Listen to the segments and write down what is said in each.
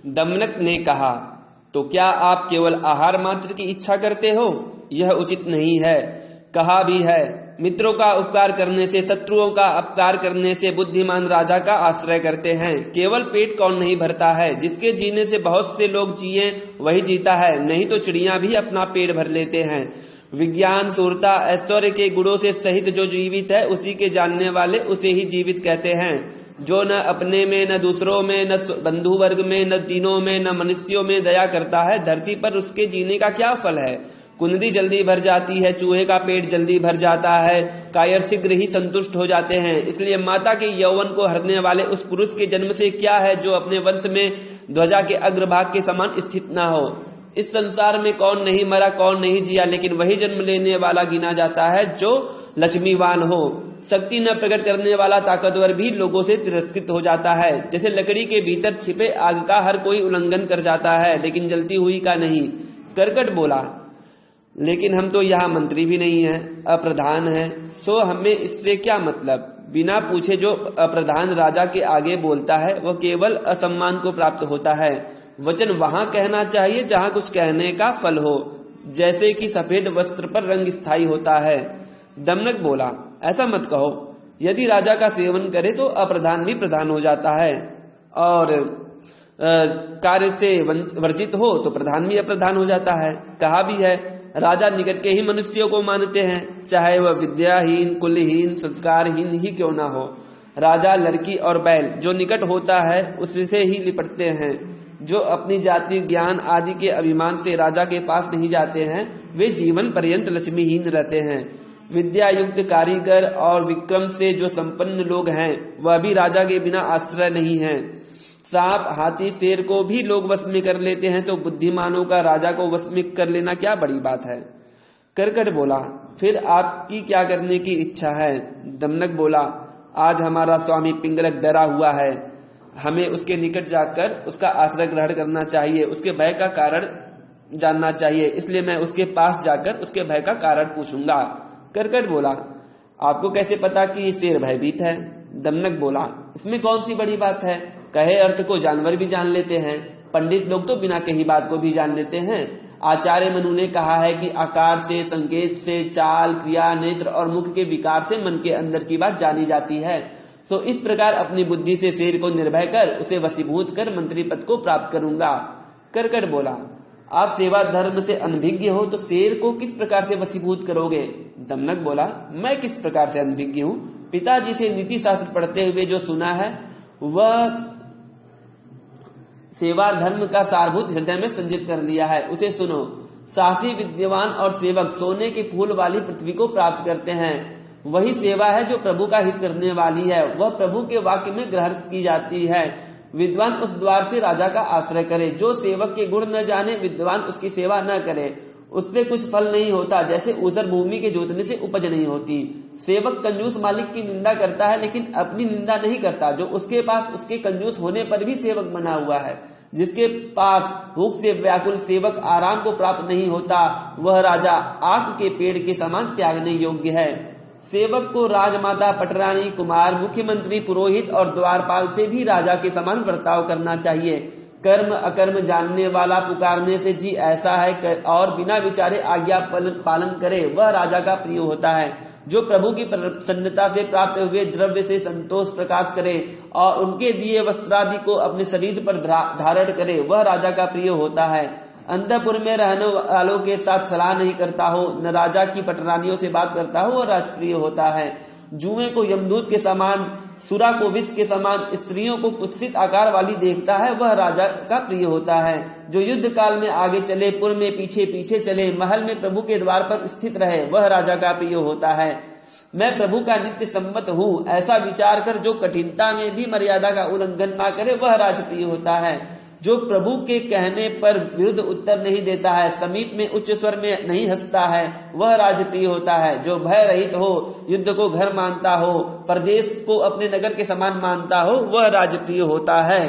दमनक ने कहा, तो क्या आप केवल आहार मात्र की इच्छा करते हो? यह उचित नहीं है। कहा भी है, मित्रों का उपकार करने से, शत्रुओं का अपकार करने से बुद्धिमान राजा का आश्रय करते हैं। केवल पेट कौन नहीं भरता है? जिसके जीने से बहुत से लोग जिए वही जीता है, नहीं तो चिड़िया भी अपना पेट भर लेते हैं। विज्ञान, शूरता, ऐश्वर्य के गुणों से सहित जो जीवित है, उसी के जानने वाले उसे ही जीवित कहते हैं। जो न अपने में, न दूसरों में, न बंधु वर्ग में, न दीनों में, न मनुष्यों में दया करता है, धरती पर उसके जीने का क्या फल है? कुंडी जल्दी भर जाती है, चूहे का पेट जल्दी भर जाता है, कायर शीघ्र ही संतुष्ट हो जाते हैं। इसलिए माता के यौवन को हरने वाले उस पुरुष के जन्म से क्या है जो अपने वंश में ध्वजा के अग्रभाग के समान स्थित न हो। इस संसार में कौन नहीं मरा, कौन नहीं जिया, लेकिन वही जन्म लेने वाला गिना जाता है जो लक्ष्मीवान हो। शक्ति न प्रकट करने वाला ताकतवर भी लोगों से तिरस्कृत हो जाता है। जैसे लकड़ी के भीतर छिपे आग का हर कोई उल्लंघन कर जाता है, लेकिन जलती हुई का नहीं। करकट बोला, लेकिन हम तो यहाँ मंत्री भी नहीं हैं, अप्रधान हैं, सो हमें इससे क्या मतलब? बिना पूछे जो अप्रधान राजा के आगे बोलता है वह केवल असम्मान को प्राप्त होता है। वचन वहां कहना चाहिए जहां कुछ कहने का फल हो, जैसे कि सफेद वस्त्र पर रंग स्थायी होता है। दमनक बोला, ऐसा मत कहो। यदि राजा का सेवन करे तो अप्रधान भी प्रधान हो जाता है, और कार्य से वर्जित हो तो प्रधान भी अप्रधान हो जाता है। कहा भी है, राजा निकट के ही मनुष्यों को मानते हैं, चाहे वह विद्याहीन, कुलहीन, संस्कारहीन ही क्यों ना हो। राजा लड़की और बैल जो निकट होता है उससे ही लिपटते हैं। जो अपनी जाति, ज्ञान आदि के अभिमान से राजा के पास नहीं जाते हैं, वे जीवन पर्यंत लक्ष्मीहीन रहते हैं। विद्या युक्त कारीगर और विक्रम से जो संपन्न लोग हैं, वह भी राजा के बिना आश्रय नहीं है। सांप, हाथी, शेर को भी लोग वश में कर लेते हैं, तो बुद्धिमानों का राजा को वश में कर लेना क्या बड़ी बात है। करकट बोला, फिर आपकी क्या करने की इच्छा है? दमनक बोला, आज हमारा स्वामी पिंगलक डरा हुआ है, हमें उसके निकट जाकर उसका आश्रय ग्रहण करना चाहिए, उसके भय का कारण जानना चाहिए, इसलिए मैं उसके पास जाकर उसके भय का कारण पूछूंगा। करकट बोला, आपको कैसे पता कि शेर भयभीत है? दमनक बोला, इसमें कौन सी बड़ी बात है? कहे अर्थ को जानवर भी जान लेते हैं, पंडित लोग तो बिना कही बात को भी जान लेते हैं। आचार्य मनु ने कहा है कि आकार से, संकेत से, चाल, क्रिया, नेत्र और मुख के विकार से मन के अंदर की बात जानी जाती है। तो इस प्रकार अपनी बुद्धि से शेर को निर्भय कर उसे वशीभूत कर मंत्री पद को प्राप्त करूंगा। करकट बोला, आप सेवा धर्म से अनभिज्ञ हो तो शेर को किस प्रकार से वशीभूत करोगे? दमनक बोला, मैं किस प्रकार से अनभिज्ञ हूँ? पिताजी से नीति शास्त्र पढ़ते हुए जो सुना है वह सेवा धर्म का सारभूत हृदय में संचित कर लिया है, उसे सुनो। साहसी, विद्वान और सेवक सोने के फूल वाली पृथ्वी को प्राप्त करते हैं। वही सेवा है जो प्रभु का हित करने वाली है, वह प्रभु के वाक्य में ग्रहण की जाती है। विद्वान उस द्वार से राजा का आश्रय करे। जो सेवक के गुण न जाने, विद्वान उसकी सेवा न करे, उससे कुछ फल नहीं होता। जैसे ऊसर भूमि के जोतने से उपज नहीं होती। सेवक कंजूस मालिक की निंदा करता है, लेकिन अपनी निंदा नहीं करता। जो उसके पास उसके कंजूस होने पर भी सेवक बना हुआ है। जिसके पास भूख से व्याकुल सेवक आराम को प्राप्त नहीं होता, वह राजा आग के पेड़ के समान त्यागने योग्य है। सेवक को राजमाता, पटरानी, कुमार, मुख्यमंत्री, पुरोहित और द्वारपाल से भी राजा के समान बर्ताव करना चाहिए। कर्म अकर्म जानने वाला पुकारने से जी ऐसा है और बिना विचारे आज्ञा पालन करे, वह राजा का प्रिय होता है। जो प्रभु की प्रसन्नता से प्राप्त हुए द्रव्य से संतोष प्रकाश करे और उनके दिए वस्त्रादि को अपने शरीर पर धारण करे, वह राजा का प्रिय होता है। अंतःपुर में रहने वालों के साथ सलाह नहीं करता हो, न राजा की पटरानियों से बात करता हो, वह राजप्रिय होता है। जुए को यमदूत के समान, सुरा को विष के समान, स्त्रियों को कुत्सित आकार वाली देखता है, वह राजा का प्रिय होता है। जो युद्ध काल में आगे चले, पुर में पीछे पीछे चले, महल में प्रभु के द्वार पर स्थित रहे, वह राजा का प्रिय होता है। मैं प्रभु का नित्य सम्मत हूँ, ऐसा विचार कर जो कठिनता में भी मर्यादा का उल्लंघन ना करे, वह राजप्रिय होता है। जो प्रभु के कहने पर विरुद्ध उत्तर नहीं देता है, समीप में उच्च स्वर में नहीं हंसता है, वह राजप्रिय होता है। जो भय रहित हो, युद्ध को घर मानता हो, प्रदेश को अपने नगर के समान मानता हो, वह राजप्रिय होता है।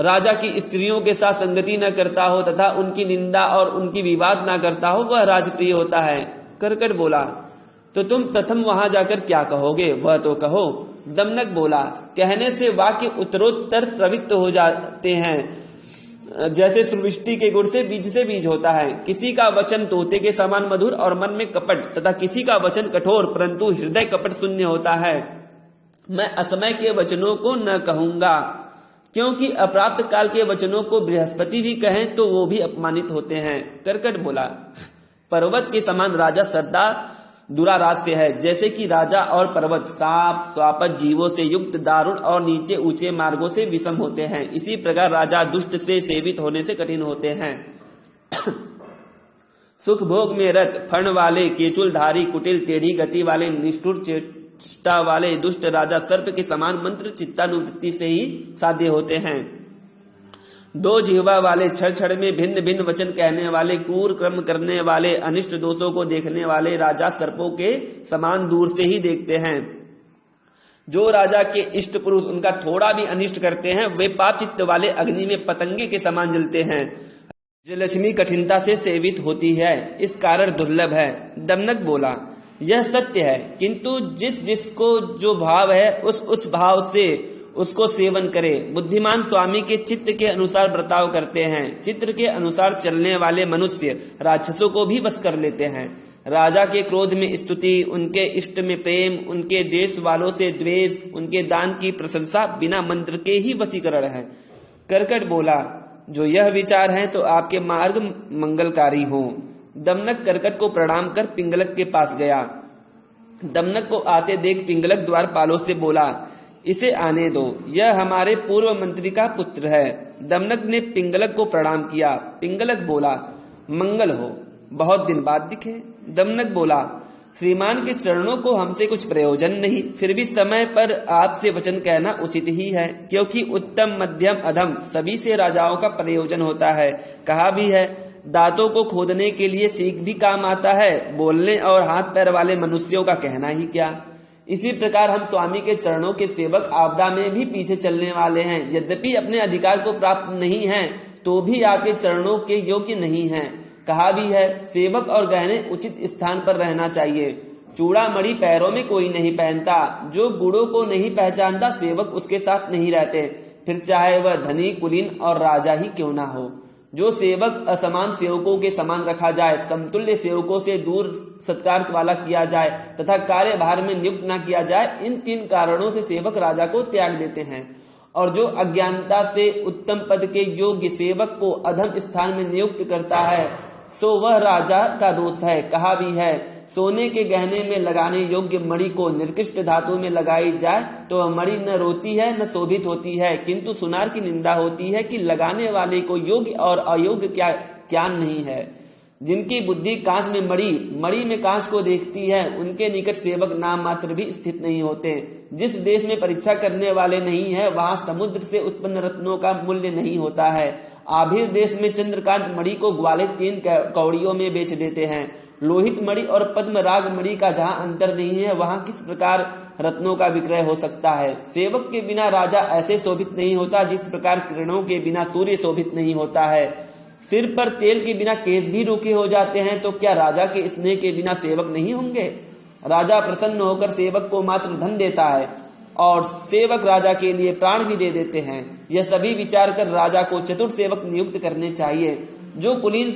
राजा की स्त्रियों के साथ संगति न करता हो तथा उनकी निंदा और उनकी विवाद न करता हो, वह राजप्रिय होता है। करकट बोला, तो तुम प्रथम वहां जाकर क्या कहोगे, वह तो कहो। दमनक बोला, कहने से वाक्य उत्तरोत्तर प्रवृत्त हो जाते हैं, जैसे सृष्टि के गुण से बीज होता है। किसी का वचन तोते के समान मधुर और मन में कपट तथा किसी का वचन कठोर परंतु हृदय कपट शून्य होता है। मैं असमय के वचनों को न कहूंगा, क्योंकि अप्राप्त काल के वचनों को बृहस्पति भी कहें तो वो भी अपमानित होते हैं। कर्कट बोला, पर्वत के समान राजा सदा दुरारास्य है, जैसे कि राजा और पर्वत सांप स्वापद जीवों से युक्त दारुण और नीचे ऊंचे मार्गों से विषम होते हैं, इसी प्रकार राजा दुष्ट से सेवित होने से कठिन होते हैं। सुख भोग में रत फण वाले, केचुलधारी, कुटिल, टेढ़ी गति वाले, निष्ठुर चेष्टा वाले दुष्ट राजा सर्प के समान मंत्र चित्तानुवृत्ति से ही साध्य होते हैं। दो जिह्वा वाले, छड़ छड़ में भिन्न भिन्न वचन कहने वाले, क्रूर कर्म करने वाले, अनिष्ट दोषों को देखने वाले राजा सर्पों के समान दूर से ही देखते हैं। जो राजा के इष्ट पुरुष उनका थोड़ा भी अनिष्ट करते हैं, वे पाप चित्त वाले अग्नि में पतंगे के समान जलते हैं। लक्ष्मी कठिनता से सेवित होती है, इस कारण दुर्लभ है। दमनक बोला, यह सत्य है, किंतु जिसको जो भाव है उस भाव से उसको सेवन करे। बुद्धिमान स्वामी के चित्त के अनुसार बर्ताव करते हैं। चित्र के अनुसार चलने वाले मनुष्य राक्षसों को भी बस कर लेते हैं। राजा के क्रोध में स्तुति, उनके इष्ट में प्रेम, उनके देश वालों से द्वेष, उनके दान की प्रशंसा बिना मंत्र के ही वशीकरण है। कर्कट बोला, जो यह विचार है तो आपके मार्ग मंगलकारी हो। दमनक कर्कट को प्रणाम कर पिंगलक के पास गया। दमनक को आते देख पिंगलक द्वारपालों से बोला, इसे आने दो, यह हमारे पूर्व मंत्री का पुत्र है। दमनक ने पिंगलक को प्रणाम किया। पिंगलक बोला, मंगल हो, बहुत दिन बाद दिखे। दमनक बोला, श्रीमान के चरणों को हमसे कुछ प्रयोजन नहीं, फिर भी समय पर आपसे वचन कहना उचित ही है, क्योंकि उत्तम मध्यम अधम सभी से राजाओं का प्रयोजन होता है। कहा भी है, दांतों को खोदने के लिए सीख भी काम आता है, बोलने और हाथ पैर वाले मनुष्यों का कहना ही क्या। इसी प्रकार हम स्वामी के चरणों के सेवक आपदा में भी पीछे चलने वाले हैं। यद्यपि अपने अधिकार को प्राप्त नहीं हैं, तो भी आपके चरणों के योग्य नहीं हैं। कहा भी है, सेवक और गहने उचित स्थान पर रहना चाहिए। चूड़ा मणि पैरों में कोई नहीं पहनता। जो गुणों को नहीं पहचानता, सेवक उसके साथ नहीं रहते, फिर चाहे वह धनी कुलीन और राजा ही क्यों ना हो। जो सेवक असमान सेवकों के समान रखा जाए, समतुल्य सेवकों से दूर सत्कार वाला किया जाए तथा कार्यभार में नियुक्त न किया जाए, इन तीन कारणों से सेवक राजा को त्याग देते हैं। और जो अज्ञानता से उत्तम पद के योग्य सेवक को अधम स्थान में नियुक्त करता है, सो वह राजा का दोष है। कहा भी है, सोने के गहने में लगाने योग्य मणि को निर्कृष्ट धातु में लगाई जाए तो वह मणि न रोती है न शोभित होती है, किंतु सुनार की निंदा होती है कि लगाने वाले को योग्य और अयोग्य क्या ज्ञान नहीं है। जिनकी बुद्धि कांच में मणि में कांच को देखती है, उनके निकट सेवक नाम मात्र भी स्थित नहीं होते। जिस देश में परीक्षा करने वाले नहीं है, वहां समुद्र से उत्पन्न रत्नों का मूल्य नहीं होता है। आभीर देश में चंद्रकांत मणि को ग्वालित 3 कौड़ियों में बेच देते हैं। लोहित मणि और पद्म राग मणि का जहां अंतर नहीं है, वहां किस प्रकार रत्नों का विक्रय हो सकता है। सेवक के बिना राजा ऐसे शोभित नहीं होता जिस प्रकार किरणों के बिना सूर्य शोभित नहीं होता है। सिर पर तेल के बिना केस भी रूखे हो जाते हैं, तो क्या राजा के स्नेह के बिना सेवक नहीं होंगे। राजा प्रसन्न होकर सेवक को मात्र धन देता है और सेवक राजा के लिए प्राण भी दे देते हैं। यह सभी विचार कर राजा को चतुर सेवक नियुक्त करने चाहिए, जो कुलीन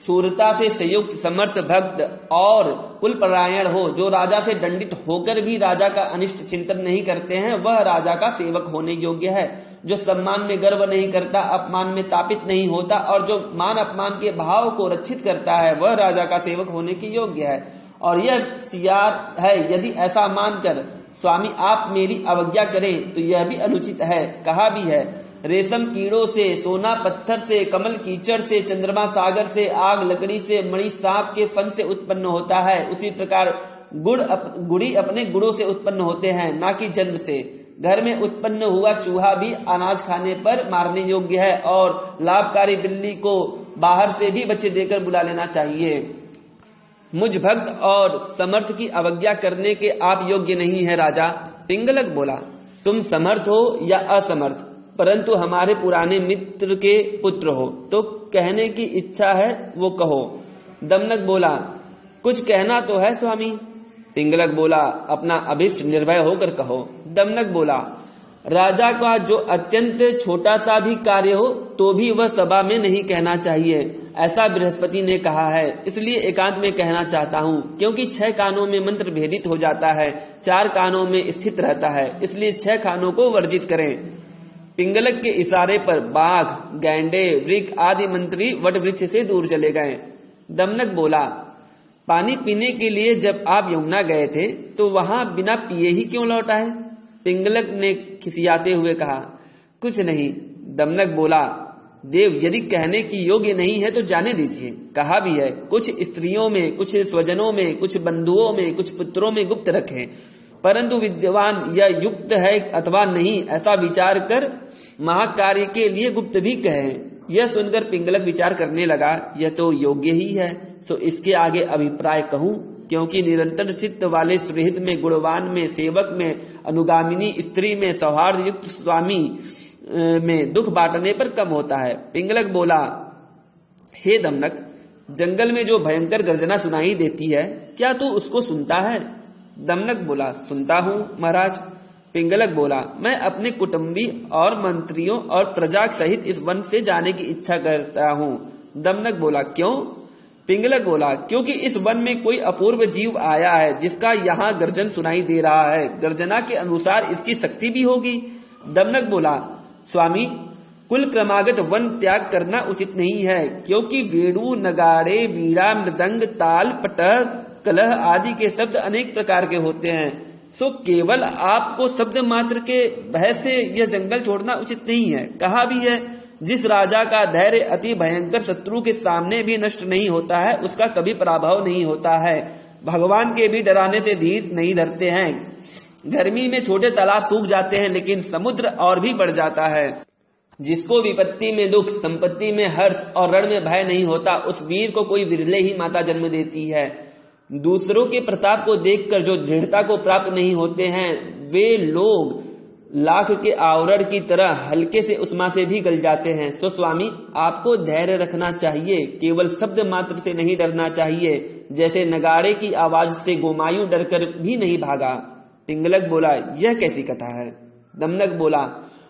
सूरता से संयुक्त समर्थ भक्त और कुलपरायण हो। जो राजा से दंडित होकर भी राजा का अनिष्ट चिंतन नहीं करते हैं, वह राजा का सेवक होने योग्य है। जो सम्मान में गर्व नहीं करता, अपमान में तापित नहीं होता और जो मान अपमान के भाव को रक्षित करता है, वह राजा का सेवक होने के योग्य है। और यह सियार है, यदि ऐसा मानकर स्वामी आप मेरी अवज्ञा करें तो यह भी अनुचित है। कहा भी है, रेशम कीड़ों से, सोना पत्थर से, कमल कीचड़ से, चंद्रमा सागर से, आग लकड़ी से, मणि सांप के फन से उत्पन्न होता है, उसी प्रकार गुड़ी अपने गुड़ों से उत्पन्न होते हैं, ना कि जन्म से। घर में उत्पन्न हुआ चूहा भी अनाज खाने पर मारने योग्य है और लाभकारी बिल्ली को बाहर से भी बच्चे देकर बुला लेना चाहिए। मुझ भक्त और समर्थ की अवज्ञा करने के आप योग्य नहीं है राजा। पिंगलक बोला, तुम समर्थ हो या असमर्थ, परंतु हमारे पुराने मित्र के पुत्र हो, तो कहने की इच्छा है वो कहो। दमनक बोला, कुछ कहना तो है स्वामी। पिंगलक बोला, अपना अभिष्ट निर्भय होकर कहो। दमनक बोला, राजा का जो अत्यंत छोटा सा भी कार्य हो तो भी वह सभा में नहीं कहना चाहिए, ऐसा बृहस्पति ने कहा है, इसलिए एकांत में कहना चाहता हूँ, क्योंकि 6 कानों में मंत्र भेदित हो जाता है, 4 कानों में स्थित रहता है, इसलिए 6 कानों को वर्जित करें। पिंगलक के इशारे पर बाघ, गैंडे, वृक्ष आदि मंत्री वट वृक्ष से दूर चले गए। दमनक बोला, पानी पीने के लिए जब आप यमुना गए थे तो वहां बिना पिए ही क्यों लौट आए? पिंगलक ने खिसियाते हुए कहा, कुछ नहीं। दमनक बोला, देव यदि कहने की योग्य नहीं है तो जाने दीजिए। कहा भी है, कुछ स्त्रियों में, कुछ स्वजनों में, कुछ बंधुओं में, कुछ पुत्रों में गुप्त रखें, परंतु विद्वान यह युक्त है अथवा नहीं ऐसा विचार कर महाकार्य के लिए गुप्त भी कहें। यह सुनकर पिंगलक विचार करने लगा, यह तो योग्य ही है, तो इसके आगे अभिप्राय कहूं, क्योंकि निरंतर चित्त वाले सुहृद में, गुणवान में, सेवक में, अनुगामिनी स्त्री में, सौहार्द युक्त स्वामी में दुख बांटने पर कम होता है। पिंगलक बोला, हे दमनक, जंगल में जो भयंकर गर्जना सुनाई देती है, क्या तू उसको सुनता है? दमनक बोला, सुनता हूं महाराज। पिंगलक बोला, मैं अपने कुटुंबी और मंत्रियों और प्रजा सहित इस वन से जाने की इच्छा करता हूं। दमनक बोला, क्यों? पिंगलक बोला, क्योंकि इस वन में कोई अपूर्व जीव आया है जिसका यहाँ गर्जन सुनाई दे रहा है, गर्जना के अनुसार इसकी शक्ति भी होगी। दमनक बोला, स्वामी, कुल क्रमागत वन त्याग करना उचित नहीं है, क्योंकि वेणु, नगाड़े, वीणा, मृदंग, ताल, पटक, कलह आदि के शब्द अनेक प्रकार के होते हैं, सो केवल आपको शब्द मात्र के भय से यह जंगल छोड़ना उचित नहीं है। कहा भी है, जिस राजा का धैर्य अति भयंकर शत्रु के सामने भी नष्ट नहीं होता है, उसका कभी पराभव नहीं होता है। भगवान के भी डराने से धीर नहीं धरते हैं। गर्मी में छोटे तालाब सूख जाते हैं, लेकिन समुद्र और भी बढ़ जाता है। जिसको विपत्ति में दुख, संपत्ति में हर्ष और रण में भय नहीं होता, उस वीर को कोई विरले ही माता जन्म देती है। दूसरों के प्रताप को देखकर जो दृढ़ता को प्राप्त नहीं होते हैं, वे लोग लाख के आवरण की तरह हल्के से उष्मा से भी गल जाते हैं। सो स्वामी, आपको धैर्य रखना चाहिए, केवल शब्द मात्र से नहीं डरना चाहिए, जैसे नगाड़े की आवाज से गोमायु डरकर भी नहीं भागा। पिंगलक बोला, यह कैसी कथा है? दमनक बोला,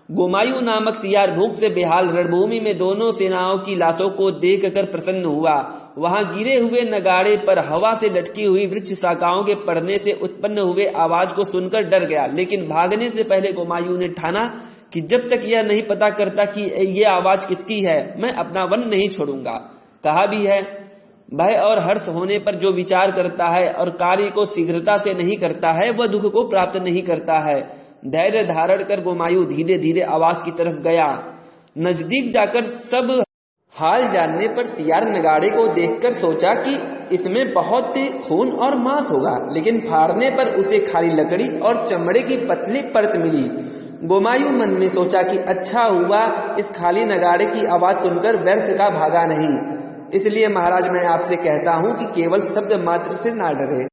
गोमायु नामक सियार भूख से बेहाल रणभूमि में दोनों सेनाओं की लाशों को देखकर प्रसन्न हुआ। वहां गिरे हुए नगाड़े पर हवा से लटकी हुई वृक्ष शाखाओं के पड़ने से उत्पन्न हुए आवाज को सुनकर डर गया, लेकिन भागने से पहले गोमायु ने ठाना कि जब तक यह नहीं पता करता कि ये आवाज किसकी है, मैं अपना वन नहीं छोड़ूंगा। कहा भी है, भय और हर्ष होने पर जो विचार करता है और कार्य को शीघ्रता से नहीं करता है, वह दुख को प्राप्त नहीं करता है। धैर्य धारण कर गोमायु धीरे धीरे आवाज की तरफ गया। नजदीक जाकर सब हाल जानने पर सियार नगाड़े को देखकर सोचा कि इसमें बहुत खून और मांस होगा, लेकिन फाड़ने पर उसे खाली लकड़ी और चमड़े की पतली परत मिली। गोमायु मन में सोचा कि अच्छा हुआ इस खाली नगाड़े की आवाज सुनकर व्यर्थ का भागा नहीं। इसलिए महाराज, मैं आपसे कहता हूं कि केवल शब्द मात्र से ना डरे।